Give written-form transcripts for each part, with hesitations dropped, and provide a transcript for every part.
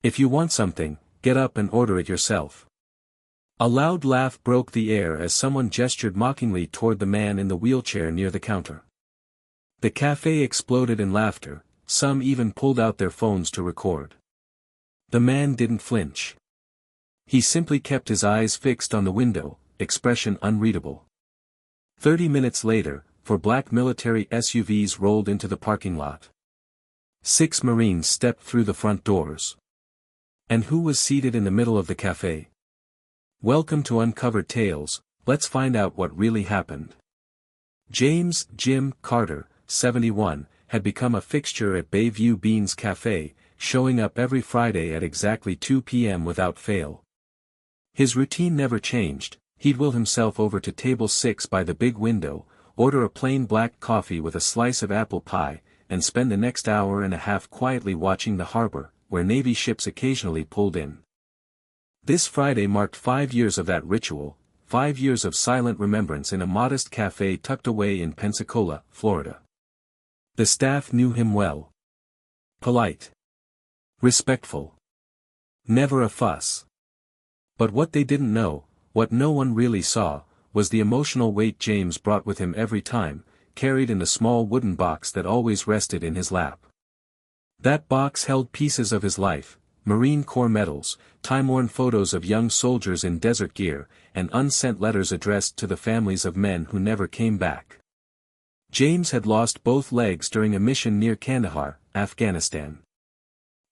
If you want something, get up and order it yourself. A loud laugh broke the air as someone gestured mockingly toward the man in the wheelchair near the counter. The café exploded in laughter, some even pulled out their phones to record. The man didn't flinch. He simply kept his eyes fixed on the window, expression unreadable. 30 minutes later, 4 black military SUVs rolled into the parking lot. 6 Marines stepped through the front doors. And who was seated in the middle of the café? Welcome to Uncovered Tales, let's find out what really happened. James "Jim" Carter, 71, had become a fixture at Bayview Beans Café, showing up every Friday at exactly 2 p.m. without fail. His routine never changed. He'd will himself over to table 6 by the big window, order a plain black coffee with a slice of apple pie, and spend the next hour and a half quietly watching the harbor, where Navy ships occasionally pulled in. This Friday marked 5 years of that ritual, 5 years of silent remembrance in a modest cafe tucked away in Pensacola, Florida. The staff knew him well. Polite. Respectful. Never a fuss. But what they didn't know, what no one really saw, was the emotional weight James brought with him every time, carried in the small wooden box that always rested in his lap. That box held pieces of his life, Marine Corps medals, time-worn photos of young soldiers in desert gear, and unsent letters addressed to the families of men who never came back. James had lost both legs during a mission near Kandahar, Afghanistan.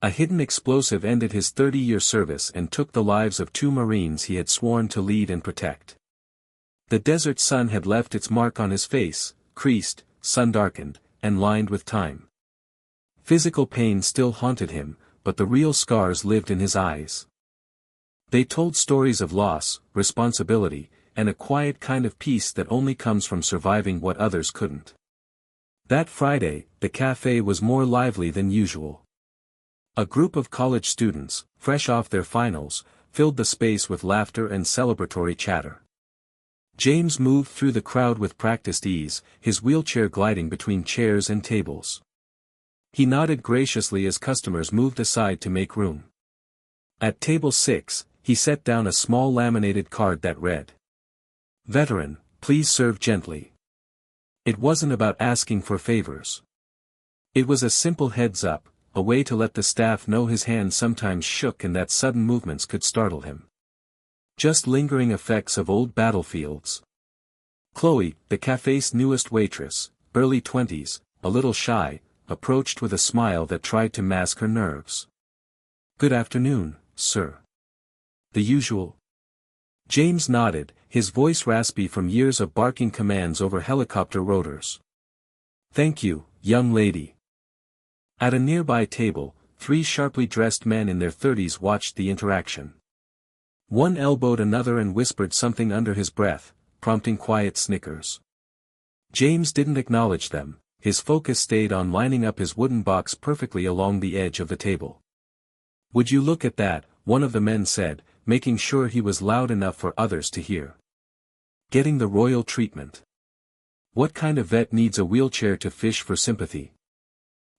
A hidden explosive ended his 30-year service and took the lives of 2 Marines he had sworn to lead and protect. The desert sun had left its mark on his face, creased, sun-darkened, and lined with time. Physical pain still haunted him, but the real scars lived in his eyes. They told stories of loss, responsibility, and a quiet kind of peace that only comes from surviving what others couldn't. That Friday, the café was more lively than usual. A group of college students, fresh off their finals, filled the space with laughter and celebratory chatter. James moved through the crowd with practiced ease, his wheelchair gliding between chairs and tables. He nodded graciously as customers moved aside to make room. At table 6, he set down a small laminated card that read, "Veteran, please serve gently." It wasn't about asking for favors. It was a simple heads-up, a way to let the staff know his hand sometimes shook and that sudden movements could startle him. Just lingering effects of old battlefields. Chloe, the café's newest waitress, early 20s, a little shy, approached with a smile that tried to mask her nerves. "Good afternoon, sir." "The usual?" James nodded, his voice raspy from years of barking commands over helicopter rotors. "Thank you, young lady." At a nearby table, 3 sharply dressed men in their 30s watched the interaction. One elbowed another and whispered something under his breath, prompting quiet snickers. James didn't acknowledge them, his focus stayed on lining up his wooden box perfectly along the edge of the table. "Would you look at that," one of the men said, making sure he was loud enough for others to hear. "Getting the royal treatment. What kind of vet needs a wheelchair to fish for sympathy?"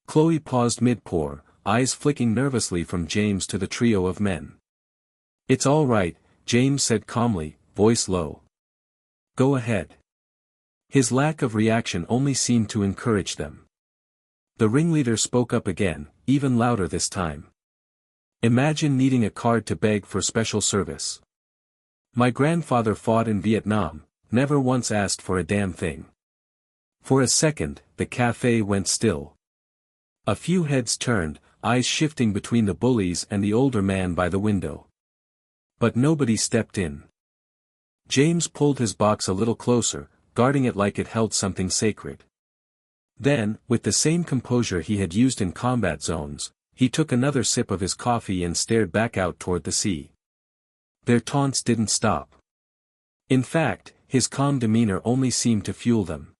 Chloe paused mid-pour, eyes flicking nervously from James to the trio of men. "It's all right," James said calmly, voice low. "Go ahead." His lack of reaction only seemed to encourage them. The ringleader spoke up again, even louder this time. "Imagine needing a card to beg for special service. My grandfather fought in Vietnam, never once asked for a damn thing." For a second, the café went still. A few heads turned, eyes shifting between the bullies and the older man by the window. But nobody stepped in. James pulled his box a little closer, guarding it like it held something sacred. Then, with the same composure he had used in combat zones, he took another sip of his coffee and stared back out toward the sea. Their taunts didn't stop. In fact, his calm demeanor only seemed to fuel them.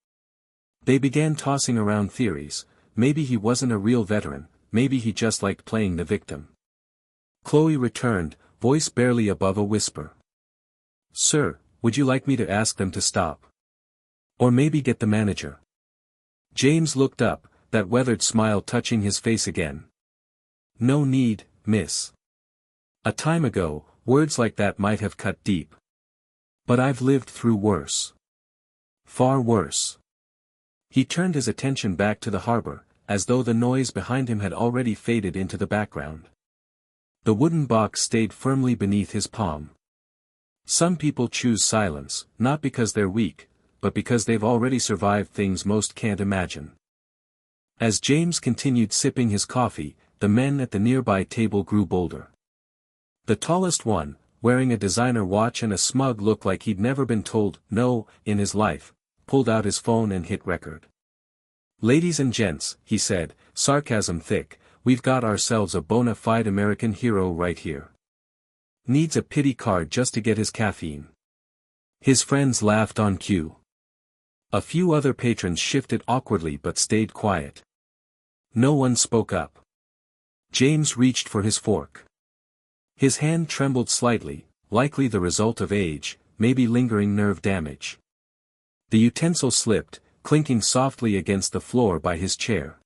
They began tossing around theories. Maybe he wasn't a real veteran, maybe he just liked playing the victim. Chloe returned, voice barely above a whisper. "Sir, would you like me to ask them to stop? Or maybe get the manager?" James looked up, that weathered smile touching his face again. "No need, miss. A time ago, words like that might have cut deep. But I've lived through worse. Far worse. He turned his attention back to the harbor, as though the noise behind him had already faded into the background. The wooden box stayed firmly beneath his palm. Some people choose silence, not because they're weak, but because they've already survived things most can't imagine. As James continued sipping his coffee, the men at the nearby table grew bolder. The tallest one, wearing a designer watch and a smug look like he'd never been told no in his life, pulled out his phone and hit record. "Ladies and gents," he said, sarcasm thick, "we've got ourselves a bona fide American hero right here. Needs a pity card just to get his caffeine." His friends laughed on cue. A few other patrons shifted awkwardly but stayed quiet. No one spoke up. James reached for his fork. His hand trembled slightly, likely the result of age, maybe lingering nerve damage. The utensil slipped, clinking softly against the floor by his chair.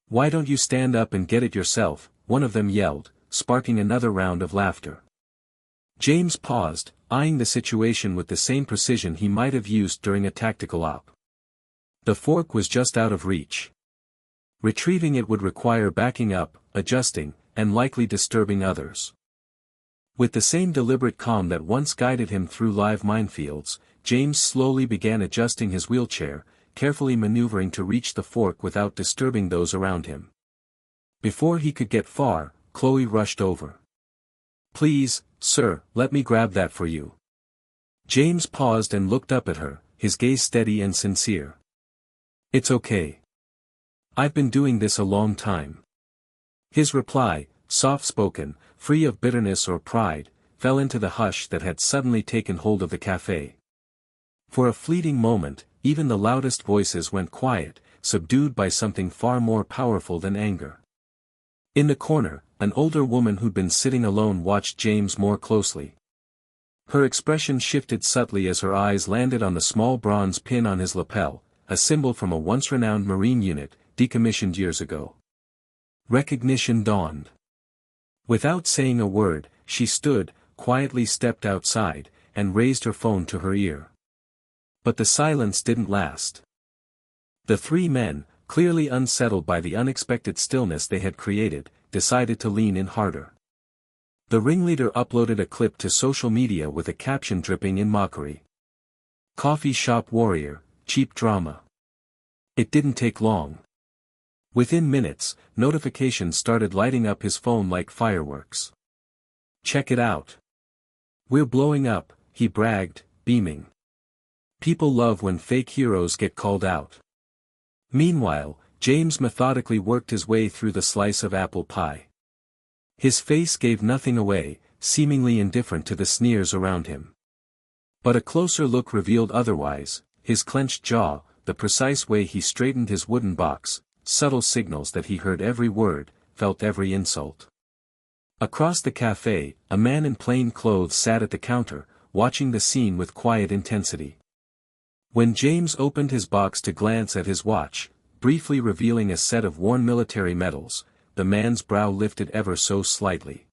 "Why don't you stand up and get it yourself?" one of them yelled, sparking another round of laughter. James paused, eyeing the situation with the same precision he might have used during a tactical op. The fork was just out of reach. Retrieving it would require backing up, adjusting, and likely disturbing others. With the same deliberate calm that once guided him through live minefields, James slowly began adjusting his wheelchair, carefully maneuvering to reach the fork without disturbing those around him. Before he could get far, Chloe rushed over. "Please, sir, let me grab that for you." James paused and looked up at her, his gaze steady and sincere. "It's okay. I've been doing this a long time." His reply, soft-spoken, free of bitterness or pride, fell into the hush that had suddenly taken hold of the café. For a fleeting moment, even the loudest voices went quiet, subdued by something far more powerful than anger. In the corner, an older woman who'd been sitting alone watched James more closely. Her expression shifted subtly as her eyes landed on the small bronze pin on his lapel, a symbol from a once-renowned Marine unit, decommissioned years ago. Recognition dawned. Without saying a word, she stood, quietly stepped outside, and raised her phone to her ear. But the silence didn't last. The three men, clearly unsettled by the unexpected stillness they had created, decided to lean in harder. The ringleader uploaded a clip to social media with a caption dripping in mockery. "Coffee shop warrior, cheap drama." It didn't take long. Within minutes, notifications started lighting up his phone like fireworks. "Check it out. We're blowing up," he bragged, beaming. People love when fake heroes get called out. Meanwhile, James methodically worked his way through the slice of apple pie. His face gave nothing away, seemingly indifferent to the sneers around him. But a closer look revealed otherwise, his clenched jaw, the precise way he straightened his wooden box, subtle signals that he heard every word, felt every insult. Across the café, a man in plain clothes sat at the counter, watching the scene with quiet intensity. When James opened his box to glance at his watch, briefly revealing a set of worn military medals, the man's brow lifted ever so slightly.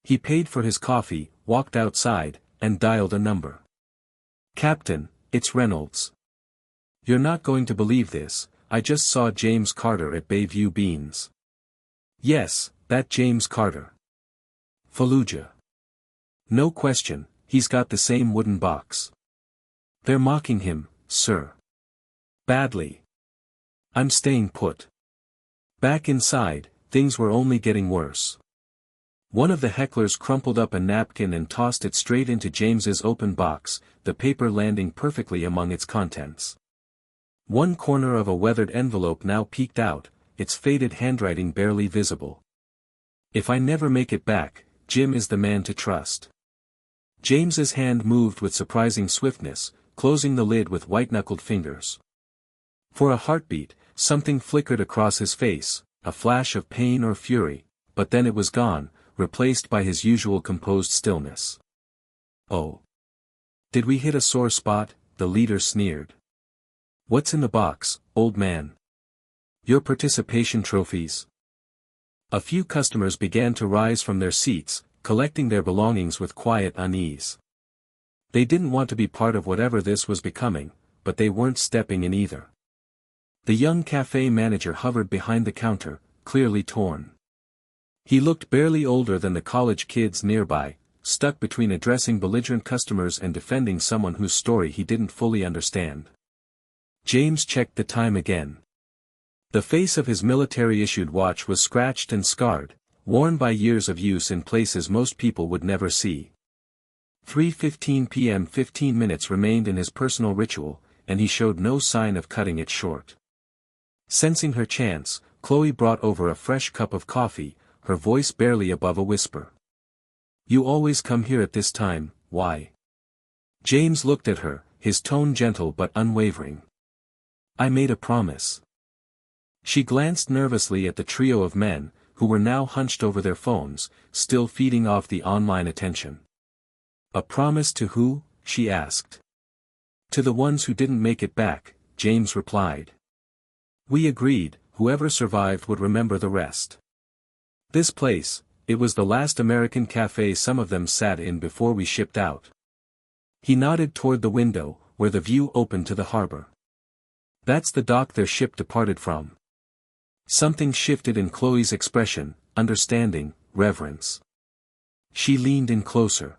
He paid for his coffee, walked outside, and dialed a number. "Captain, it's Reynolds. You're not going to believe this, I just saw James Carter at Bayview Beans." "Yes, that James Carter. Fallujah. No question, he's got the same wooden box." "They're mocking him, sir. Badly. I'm staying put." Back inside, things were only getting worse. One of the hecklers crumpled up a napkin and tossed it straight into James's open box, the paper landing perfectly among its contents. One corner of a weathered envelope now peeked out, its faded handwriting barely visible. "If I never make it back, Jim is the man to trust." James's hand moved with surprising swiftness, closing the lid with white-knuckled fingers. For a heartbeat, something flickered across his face, a flash of pain or fury, but then it was gone, replaced by his usual composed stillness. "Oh. Did we hit a sore spot?" the leader sneered. "What's in the box, old man? Your participation trophies?" A few customers began to rise from their seats, collecting their belongings with quiet unease. They didn't want to be part of whatever this was becoming, but they weren't stepping in either. The young cafe manager hovered behind the counter, clearly torn. He looked barely older than the college kids nearby, stuck between addressing belligerent customers and defending someone whose story he didn't fully understand. James checked the time again. The face of his military-issued watch was scratched and scarred, worn by years of use in places most people would never see. 3:15 p.m. 15 minutes remained in his personal ritual, and he showed no sign of cutting it short. Sensing her chance, Chloe brought over a fresh cup of coffee, her voice barely above a whisper. "You always come here at this time, why?" James looked at her, his tone gentle but unwavering. "I made a promise." She glanced nervously at the trio of men, who were now hunched over their phones, still feeding off the online attention. "A promise to who?" she asked. "To the ones who didn't make it back," James replied. "We agreed, whoever survived would remember the rest. This place, it was the last American cafe some of them sat in before we shipped out." He nodded toward the window, where the view opened to the harbor. "That's the dock their ship departed from." Something shifted in Chloe's expression, understanding, reverence. She leaned in closer.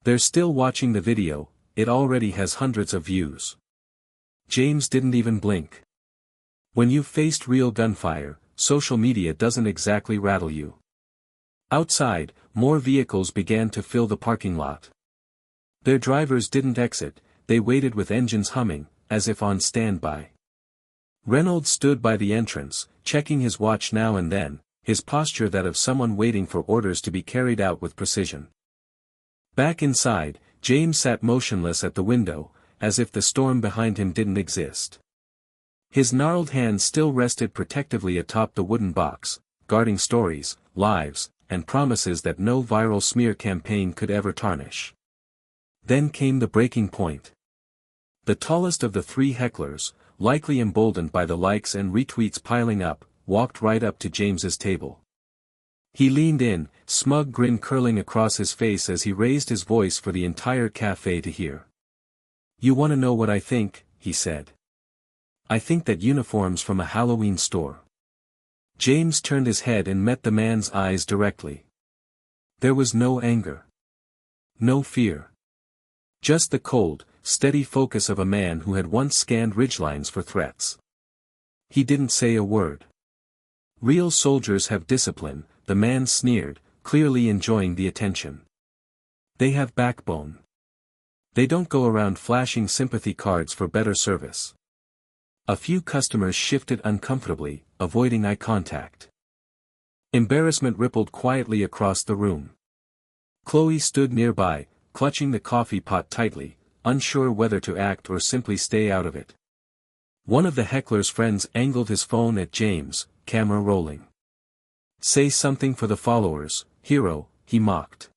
"They're still watching the video, it already has hundreds of views." James didn't even blink. When you've faced real gunfire, social media doesn't exactly rattle you. Outside, more vehicles began to fill the parking lot. Their drivers didn't exit, they waited with engines humming, as if on standby. Reynolds stood by the entrance, checking his watch now and then, his posture that of someone waiting for orders to be carried out with precision. Back inside, James sat motionless at the window, as if the storm behind him didn't exist. His gnarled hand still rested protectively atop the wooden box, guarding stories, lives, and promises that no viral smear campaign could ever tarnish. Then came the breaking point. The tallest of the three hecklers, likely emboldened by the likes and retweets piling up, walked right up to James's table. He leaned in, smug grin curling across his face as he raised his voice for the entire cafe to hear. "You want to know what I think?" he said. "I think that uniforms from a Halloween store." James turned his head and met the man's eyes directly. There was no anger. No fear. Just the cold, steady focus of a man who had once scanned ridgelines for threats. He didn't say a word. "Real soldiers have discipline," the man sneered, clearly enjoying the attention. "They have backbone. They don't go around flashing sympathy cards for better service." A few customers shifted uncomfortably, avoiding eye contact. Embarrassment rippled quietly across the room. Chloe stood nearby, clutching the coffee pot tightly, unsure whether to act or simply stay out of it. One of the heckler's friends angled his phone at James, camera rolling. "Say something for the followers, hero," he mocked.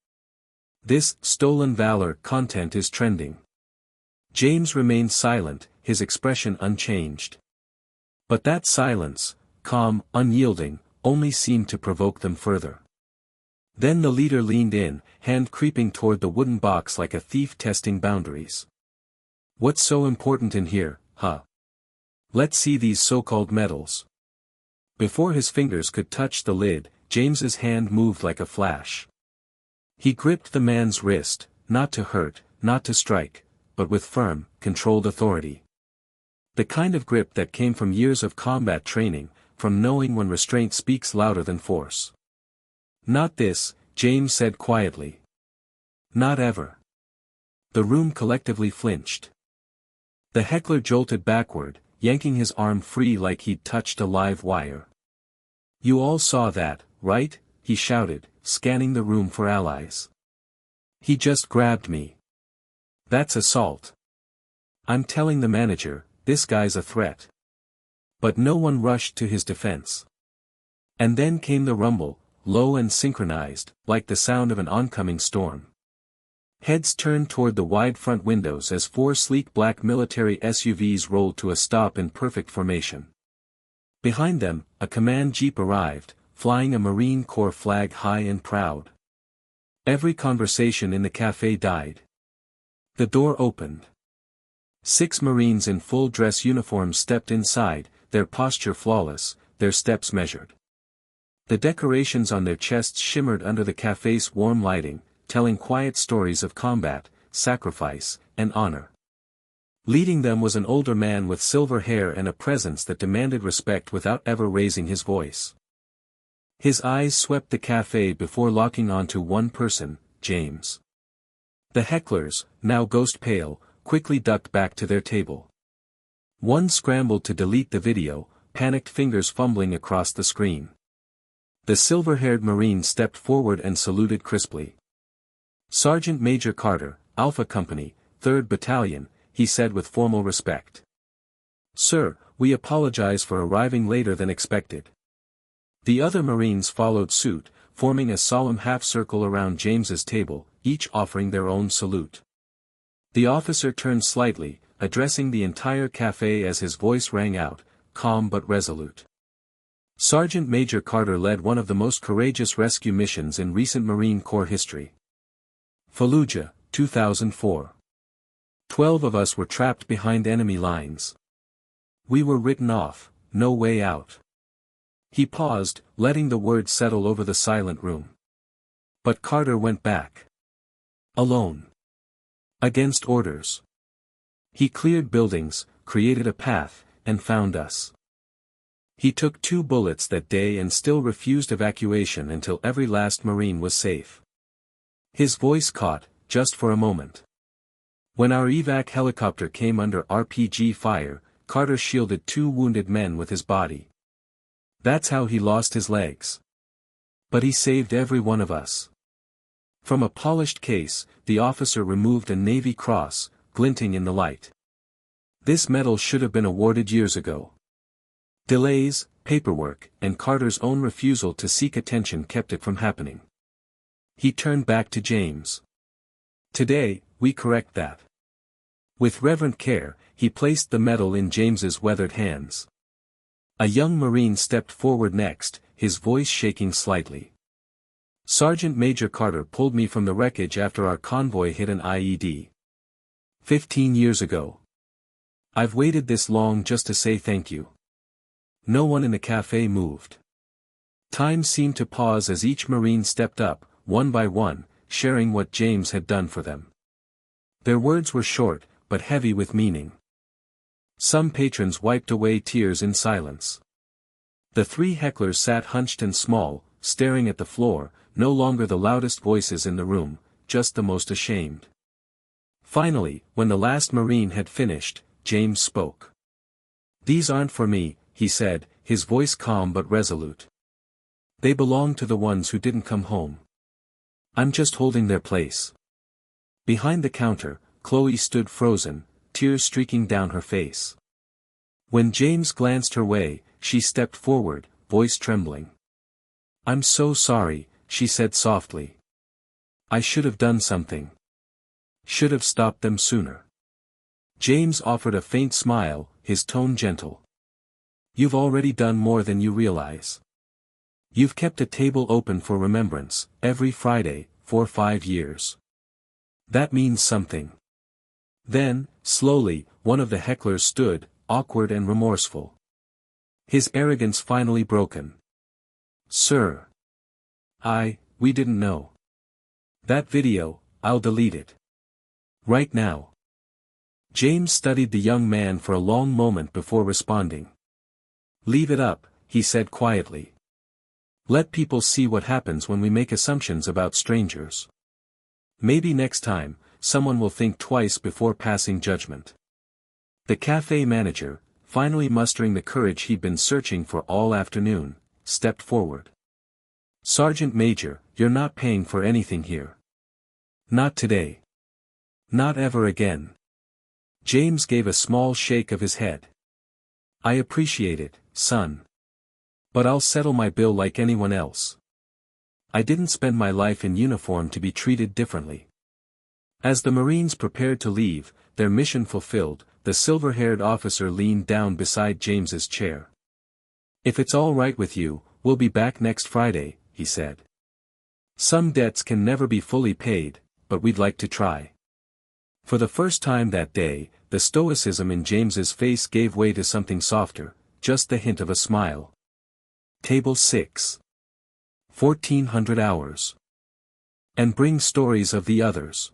"This stolen valor content is trending." James remained silent, his expression unchanged. But that silence, calm, unyielding, only seemed to provoke them further. Then the leader leaned in, hand creeping toward the wooden box like a thief testing boundaries. "What's so important in here, huh? Let's see these so-called medals." Before his fingers could touch the lid, James's hand moved like a flash. He gripped the man's wrist, not to hurt, not to strike, but with firm, controlled authority. The kind of grip that came from years of combat training, from knowing when restraint speaks louder than force. "Not this," James said quietly. "Not ever." The room collectively flinched. The heckler jolted backward, yanking his arm free like he'd touched a live wire. "You all saw that, right?" he shouted, scanning the room for allies. "He just grabbed me. That's assault. I'm telling the manager, this guy's a threat." But no one rushed to his defense. And then came the rumble, low and synchronized, like the sound of an oncoming storm. Heads turned toward the wide front windows as four sleek black military SUVs rolled to a stop in perfect formation. Behind them, a command jeep arrived, flying a Marine Corps flag high and proud. Every conversation in the café died. The door opened. 6 Marines in full dress uniforms stepped inside, their posture flawless, their steps measured. The decorations on their chests shimmered under the café's warm lighting, telling quiet stories of combat, sacrifice, and honor. Leading them was an older man with silver hair and a presence that demanded respect without ever raising his voice. His eyes swept the café before locking onto one person, James. The hecklers, now ghost pale, quickly ducked back to their table. One scrambled to delete the video, panicked fingers fumbling across the screen. The silver-haired Marine stepped forward and saluted crisply. "Sergeant Major Carter, Alpha Company, 3rd Battalion," he said with formal respect. "Sir, we apologize for arriving later than expected." The other Marines followed suit, forming a solemn half-circle around James's table, each offering their own salute. The officer turned slightly, addressing the entire café as his voice rang out, calm but resolute. "Sergeant Major Carter led one of the most courageous rescue missions in recent Marine Corps history. Fallujah, 2004. 12 of us were trapped behind enemy lines. We were written off, no way out." He paused, letting the words settle over the silent room. But Carter went back. Alone. Against orders. He cleared buildings, created a path, and found us. He took 2 bullets that day and still refused evacuation until every last Marine was safe. His voice caught, just for a moment. When our evac helicopter came under RPG fire, Carter shielded 2 wounded men with his body. That's how he lost his legs. But he saved every one of us. From a polished case, the officer removed a Navy Cross, glinting in the light. This medal should have been awarded years ago. Delays, paperwork, and Carter's own refusal to seek attention kept it from happening. He turned back to James. "Today, we correct that." With reverent care, he placed the medal in James's weathered hands. A young Marine stepped forward next, his voice shaking slightly. "Sergeant Major Carter pulled me from the wreckage after our convoy hit an IED. 15 years ago. I've waited this long just to say thank you." No one in the café moved. Time seemed to pause as each Marine stepped up, one by one, sharing what James had done for them. Their words were short, but heavy with meaning. Some patrons wiped away tears in silence. The 3 hecklers sat hunched and small, staring at the floor, no longer the loudest voices in the room, just the most ashamed. Finally, when the last Marine had finished, James spoke. "These aren't for me," he said, his voice calm but resolute. "They belong to the ones who didn't come home. I'm just holding their place." Behind the counter, Chloe stood frozen, tears streaking down her face. When James glanced her way, she stepped forward, voice trembling. "I'm so sorry," she said softly. "I should have done something. Should have stopped them sooner." James offered a faint smile, his tone gentle. "You've already done more than you realize. You've kept a table open for remembrance, every Friday, for 5 years. That means something." Then, slowly, one of the hecklers stood, awkward and remorseful. His arrogance finally broken. "Sir. We didn't know. That video, I'll delete it. Right now." James studied the young man for a long moment before responding. "Leave it up," he said quietly. "Let people see what happens when we make assumptions about strangers. Maybe next time, someone will think twice before passing judgment." The café manager, finally mustering the courage he'd been searching for all afternoon, stepped forward. "Sergeant Major, you're not paying for anything here. Not today. Not ever again." James gave a small shake of his head. "I appreciate it, son. But I'll settle my bill like anyone else. I didn't spend my life in uniform to be treated differently." As the Marines prepared to leave, their mission fulfilled, the silver-haired officer leaned down beside James's chair. "If it's all right with you, "We'll be back next Friday," he said. "Some debts can never be fully paid, but we'd like to try." For the first time that day, the stoicism in James's face gave way to something softer, just the hint of a smile. Table 6. 1400 hours. And bring stories of the others.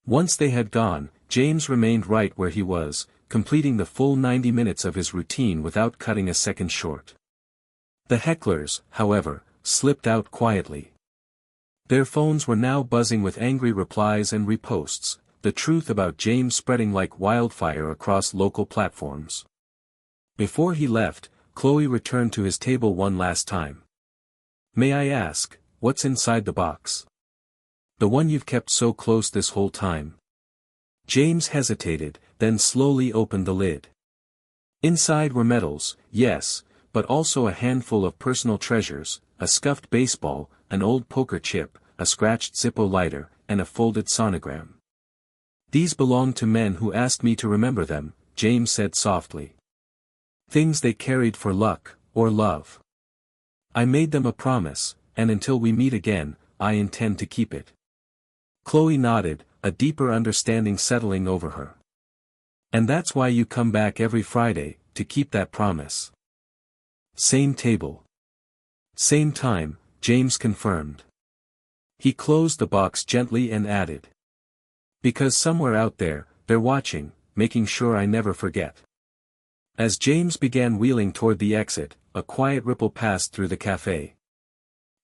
Once they had gone, James remained right where he was, completing the full 90 minutes of his routine without cutting a second short. The hecklers, however, slipped out quietly. Their phones were now buzzing with angry replies and reposts, the truth about James spreading like wildfire across local platforms. Before he left, Chloe returned to his table one last time. "May I ask, what's inside the box? The one you've kept so close this whole time?" James hesitated, then slowly opened the lid. Inside were medals, yes, but also a handful of personal treasures, a scuffed baseball, an old poker chip, a scratched Zippo lighter, and a folded sonogram. "These belong to men who asked me to remember them," James said softly. "Things they carried for luck, or love. I made them a promise, and until we meet again, I intend to keep it." Chloe nodded, a deeper understanding settling over her. "And that's why you come back every Friday, to keep that promise." Same table. Same time, James confirmed. He closed the box gently and added. "Because somewhere out there, they're watching, making sure I never forget." As James began wheeling toward the exit, a quiet ripple passed through the café.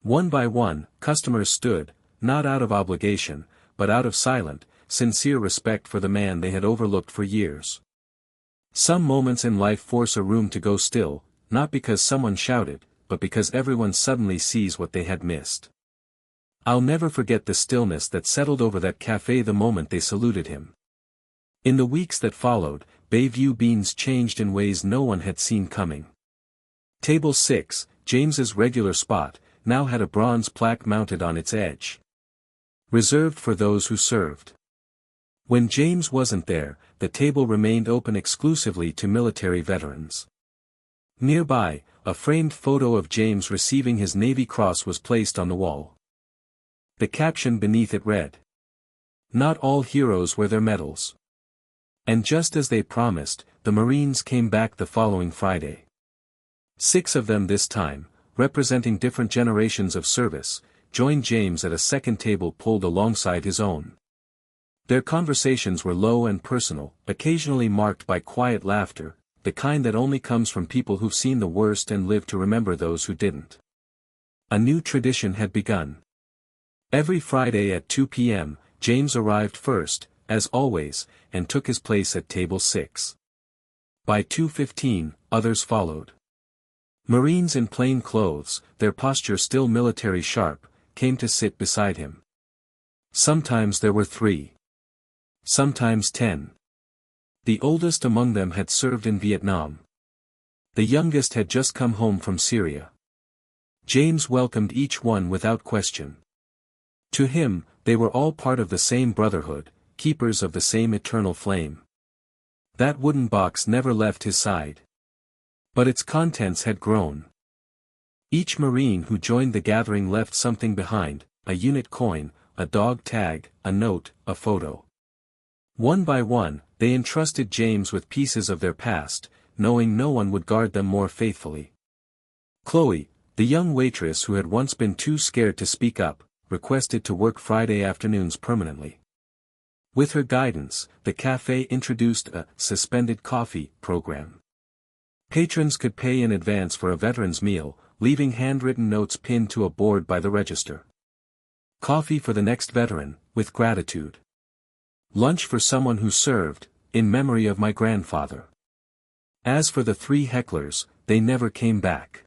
One by one, customers stood, not out of obligation, but out of silent, sincere respect for the man they had overlooked for years. Some moments in life force a room to go still, not because someone shouted, but because everyone suddenly sees what they had missed. I'll never forget the stillness that settled over that café the moment they saluted him. In the weeks that followed, Bayview Beans changed in ways no one had seen coming. Table 6, James's regular spot, now had a bronze plaque mounted on its edge. Reserved for those who served. When James wasn't there, the table remained open exclusively to military veterans. Nearby, a framed photo of James receiving his Navy Cross was placed on the wall. The caption beneath it read, "Not all heroes wear their medals." And just as they promised, the Marines came back the following Friday. 6 of them this time, representing different generations of service, joined James at a second table pulled alongside his own. Their conversations were low and personal, occasionally marked by quiet laughter, the kind that only comes from people who've seen the worst and lived to remember those who didn't. A new tradition had begun. Every Friday at 2 p.m., James arrived first, as always, and took his place at table 6. By 2:15, others followed. Marines in plain clothes, their posture still military sharp, came to sit beside him. Sometimes there were 3. Sometimes 10. The oldest among them had served in Vietnam. The youngest had just come home from Syria. James welcomed each one without question. To him, they were all part of the same brotherhood, keepers of the same eternal flame. That wooden box never left his side. But its contents had grown. Each Marine who joined the gathering left something behind, a unit coin, a dog tag, a note, a photo. One by one, they entrusted James with pieces of their past, knowing no one would guard them more faithfully. Chloe, the young waitress who had once been too scared to speak up, requested to work Friday afternoons permanently. With her guidance, the café introduced a suspended coffee program. Patrons could pay in advance for a veteran's meal, leaving handwritten notes pinned to a board by the register. Coffee for the next veteran, with gratitude. Lunch for someone who served, in memory of my grandfather. As for the 3 hecklers, they never came back.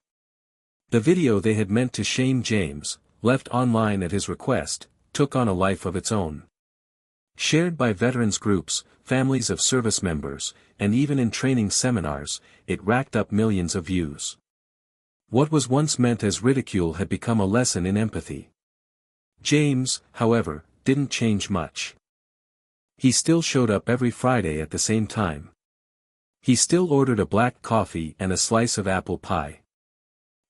The video they had meant to shame James, left online at his request, took on a life of its own. Shared by veterans groups, families of service members, and even in training seminars, it racked up millions of views. What was once meant as ridicule had become a lesson in empathy. James, however, didn't change much. He still showed up every Friday at the same time. He still ordered a black coffee and a slice of apple pie.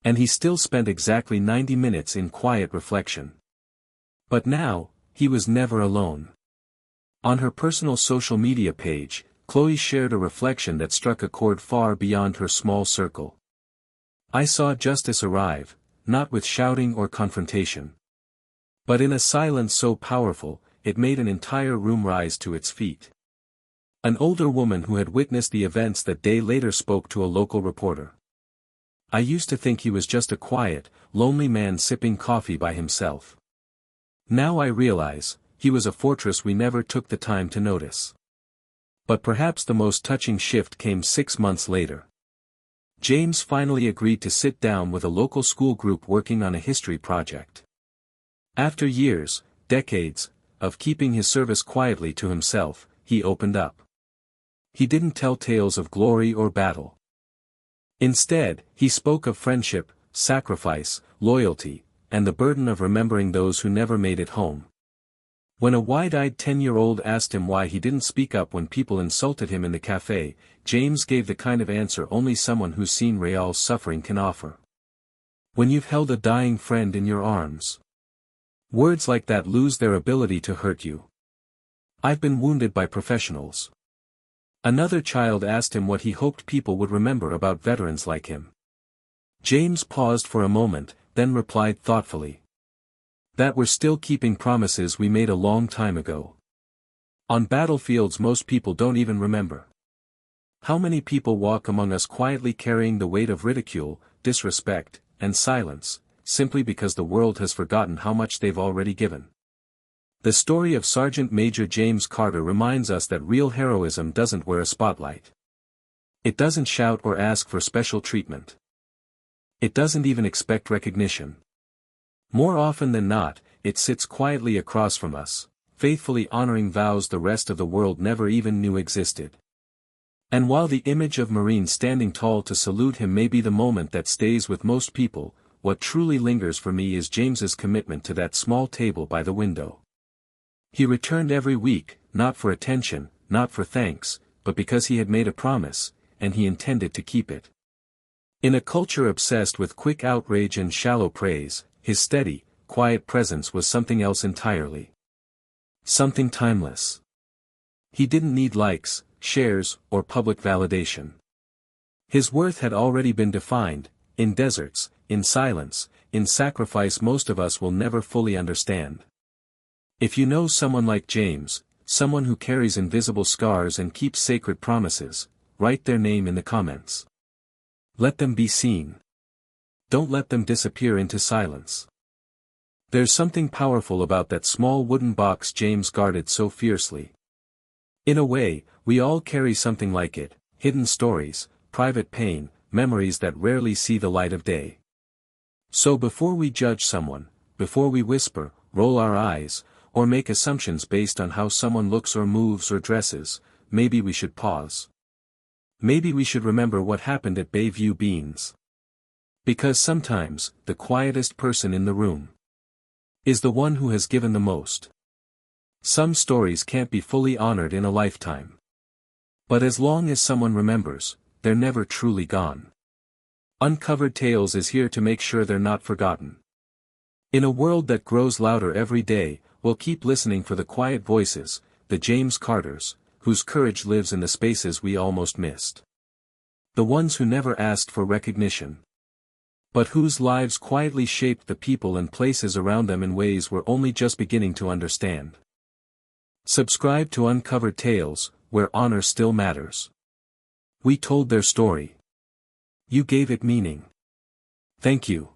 And he still spent exactly 90 minutes in quiet reflection. But now, he was never alone. On her personal social media page, Chloe shared a reflection that struck a chord far beyond her small circle. I saw justice arrive, not with shouting or confrontation, but in a silence so powerful, it made an entire room rise to its feet. An older woman who had witnessed the events that day later spoke to a local reporter. I used to think he was just a quiet, lonely man sipping coffee by himself. Now I realize, he was a fortress we never took the time to notice. But perhaps the most touching shift came 6 months later. James finally agreed to sit down with a local school group working on a history project. After years, decades, of keeping his service quietly to himself, he opened up. He didn't tell tales of glory or battle. Instead, he spoke of friendship, sacrifice, loyalty, and the burden of remembering those who never made it home. When a wide-eyed 10-year-old asked him why he didn't speak up when people insulted him in the café, James gave the kind of answer only someone who's seen real suffering can offer. When you've held a dying friend in your arms. Words like that lose their ability to hurt you. I've been wounded by professionals. Another child asked him what he hoped people would remember about veterans like him. James paused for a moment, then replied thoughtfully. That we're still keeping promises we made a long time ago. On battlefields most people don't even remember. How many people walk among us quietly carrying the weight of ridicule, disrespect, and silence, simply because the world has forgotten how much they've already given. The story of Sergeant Major James Carter reminds us that real heroism doesn't wear a spotlight. It doesn't shout or ask for special treatment. It doesn't even expect recognition. More often than not, it sits quietly across from us, faithfully honoring vows the rest of the world never even knew existed. And while the image of Marine standing tall to salute him may be the moment that stays with most people, what truly lingers for me is James's commitment to that small table by the window. He returned every week, not for attention, not for thanks, but because he had made a promise, and he intended to keep it. In a culture obsessed with quick outrage and shallow praise, his steady, quiet presence was something else entirely. Something timeless. He didn't need likes, shares, or public validation. His worth had already been defined, in deserts, in silence, in sacrifice most of us will never fully understand. If you know someone like James, someone who carries invisible scars and keeps sacred promises, write their name in the comments. Let them be seen. Don't let them disappear into silence. There's something powerful about that small wooden box James guarded so fiercely. In a way, we all carry something like it, hidden stories, private pain, memories that rarely see the light of day. So before we judge someone, before we whisper, roll our eyes, or make assumptions based on how someone looks or moves or dresses, maybe we should pause. Maybe we should remember what happened at Bayview Beans. Because sometimes, the quietest person in the room is the one who has given the most. Some stories can't be fully honored in a lifetime. But as long as someone remembers, they're never truly gone. Uncovered Tales is here to make sure they're not forgotten. In a world that grows louder every day, we'll keep listening for the quiet voices, the James Carters, whose courage lives in the spaces we almost missed. The ones who never asked for recognition, but whose lives quietly shaped the people and places around them in ways we're only just beginning to understand. Subscribe to Uncovered Tales, where honor still matters. We told their story. You gave it meaning. Thank you.